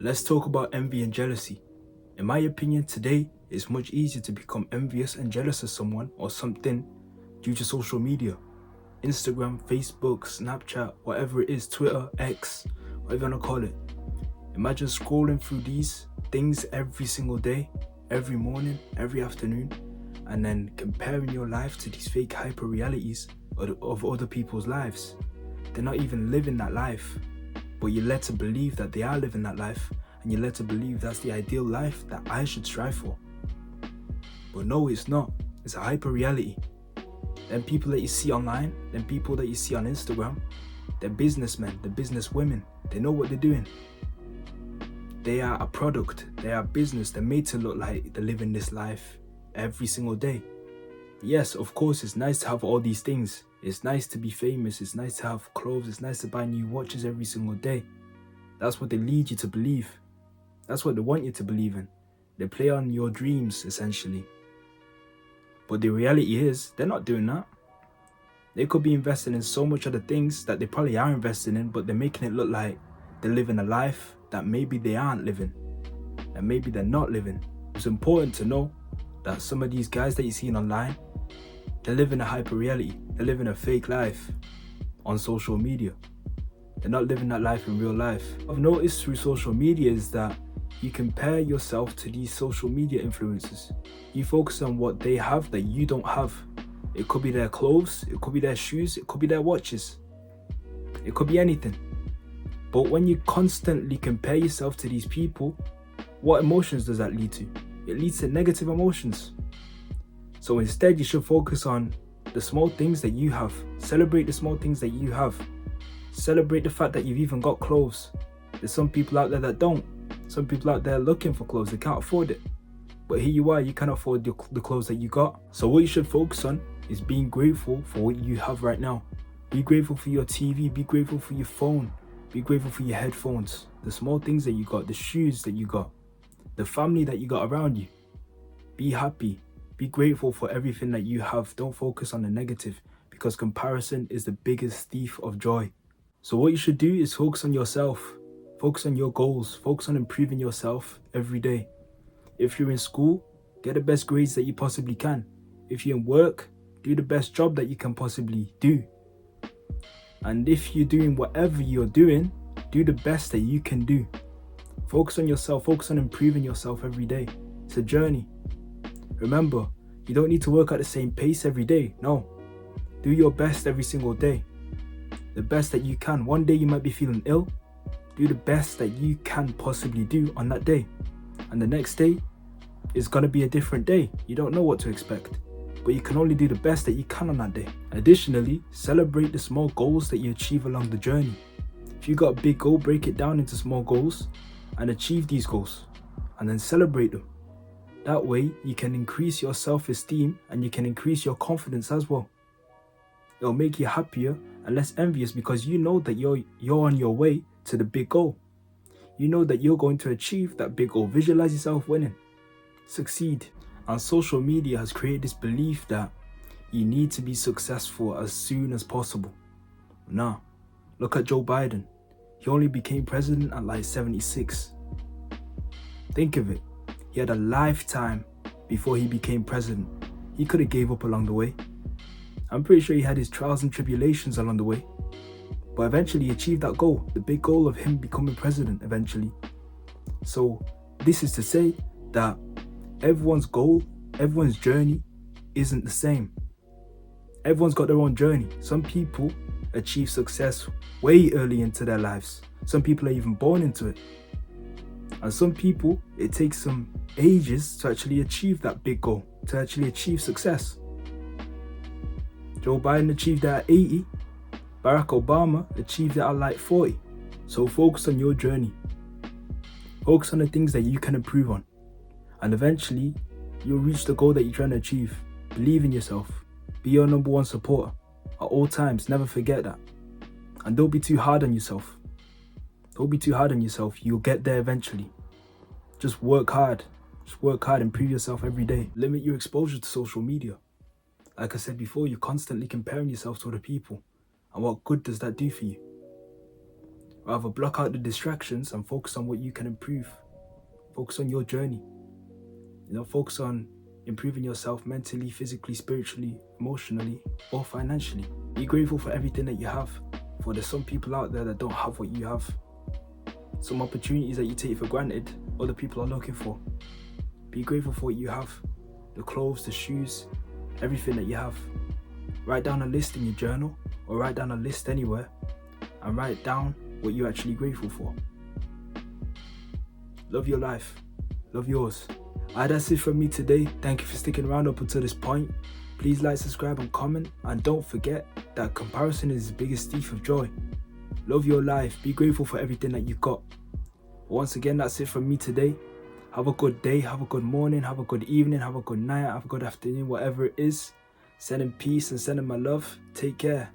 Let's talk about envy and jealousy. In my opinion, today it's much easier to become envious and jealous of someone or something due to social media. Instagram, Facebook, Snapchat, whatever it is, Twitter, X, whatever you want to call it. Imagine scrolling through these things every single day, every morning, every afternoon, and then comparing your life to these fake hyper realities of other people's lives. They're not even living that life, but you're led to believe that they are living that life, and you're led to believe that's the ideal life that I should strive for. But no, it's not. It's a hyper reality. Them people that you see online, them people that you see on Instagram, they're businessmen, they're businesswomen. They know what they're doing. They are a product, they are business, they're made to look like they're living this life every single day. Yes, of course, it's nice to have all these things. It's nice to be famous, it's nice to have clothes, it's nice to buy new watches every single day. That's what they lead you to believe. That's what they want you to believe in. They play on your dreams, essentially. But the reality is, they're not doing that. They could be investing in so much other things that they probably are investing in, but they're making it look like they're living a life that maybe they aren't living, that maybe they're not living. It's important to know that some of these guys that you're seeing online, they're living a hyper reality. They're living a fake life on social media. They're not living that life in real life. What I've noticed through social media is that you compare yourself to these social media influencers. You focus on what they have that you don't have. It could be their clothes, it could be their shoes, it could be their watches. It could be anything. But when you constantly compare yourself to these people, what emotions does that lead to? It leads to negative emotions. So instead, you should focus on the small things that you have. Celebrate the small things that you have. Celebrate the fact that you've even got clothes. There's some people out there that don't. Some people out there looking for clothes, they can't afford it. But here you are, you can afford the clothes that you got. So what you should focus on is being grateful for what you have right now. Be grateful for your TV, be grateful for your phone, be grateful for your headphones, the small things that you got, the shoes that you got, the family that you got around you. Be happy, be grateful for everything that you have. Don't focus on the negative, because comparison is the biggest thief of joy. So what you should do is focus on yourself, focus on your goals, focus on improving yourself every day. If you're in school, get the best grades that you possibly can. If you're in work, do the best job that you can possibly do. And if you're doing whatever you're doing, do the best that you can do. Focus on yourself, focus on improving yourself every day. It's a journey. Remember, you don't need to work at the same pace every day. No. Do your best every single day. The best that you can. One day you might be feeling ill. Do the best that you can possibly do on that day. And the next day is going to be a different day. You don't know what to expect, but you can only do the best that you can on that day. Additionally, celebrate the small goals that you achieve along the journey. If you got a big goal, break it down into small goals and achieve these goals, and then celebrate them. That way, you can increase your self-esteem and you can increase your confidence as well. It'll make you happier and less envious, because you know that you're on your way to the big goal. You know that you're going to achieve that big goal. Visualize yourself winning. Succeed. And social media has created this belief that you need to be successful as soon as possible. Nah. Look at Joe Biden. He only became president at like 76. Think of it. He had a lifetime before he became president. He could have gave up along the way. I'm pretty sure he had his trials and tribulations along the way. But eventually he achieved that goal, the big goal of him becoming president eventually. So this is to say that everyone's goal, everyone's journey isn't the same. Everyone's got their own journey. Some people achieve success way early into their lives. Some people are even born into it. And some people, it takes some ages to actually achieve that big goal, to actually achieve success. Joe Biden achieved that at 80. Barack Obama achieved it at like 40. So focus on your journey. Focus on the things that you can improve on. And eventually, you'll reach the goal that you're trying to achieve. Believe in yourself. Be your number one supporter. At all times, never forget that. And don't be too hard on yourself. Don't be too hard on yourself. You'll get there eventually. Just work hard. Just work hard, improve yourself every day. Limit your exposure to social media. Like I said before, you're constantly comparing yourself to other people. And what good does that do for you? Rather, block out the distractions and focus on what you can improve. Focus on your journey. Focus on improving yourself mentally, physically, spiritually, emotionally, or financially. Be grateful for everything that you have. For there's some people out there that don't have what you have. Some opportunities that you take for granted, other people are looking for. Be grateful for what you have. The clothes, the shoes, everything that you have. Write down a list in your journal, or write down a list anywhere, and write down what you're actually grateful for. Love your life. Love yours. That's it from me today. Thank you for sticking around up until this point. Please like, subscribe, and comment. And don't forget that comparison is the biggest thief of joy. Love your life. Be grateful for everything that you got. Once again, that's it from me today. Have a good day. Have a good morning. Have a good evening. Have a good night. Have a good afternoon. Whatever it is. Sending peace and sending my love. Take care.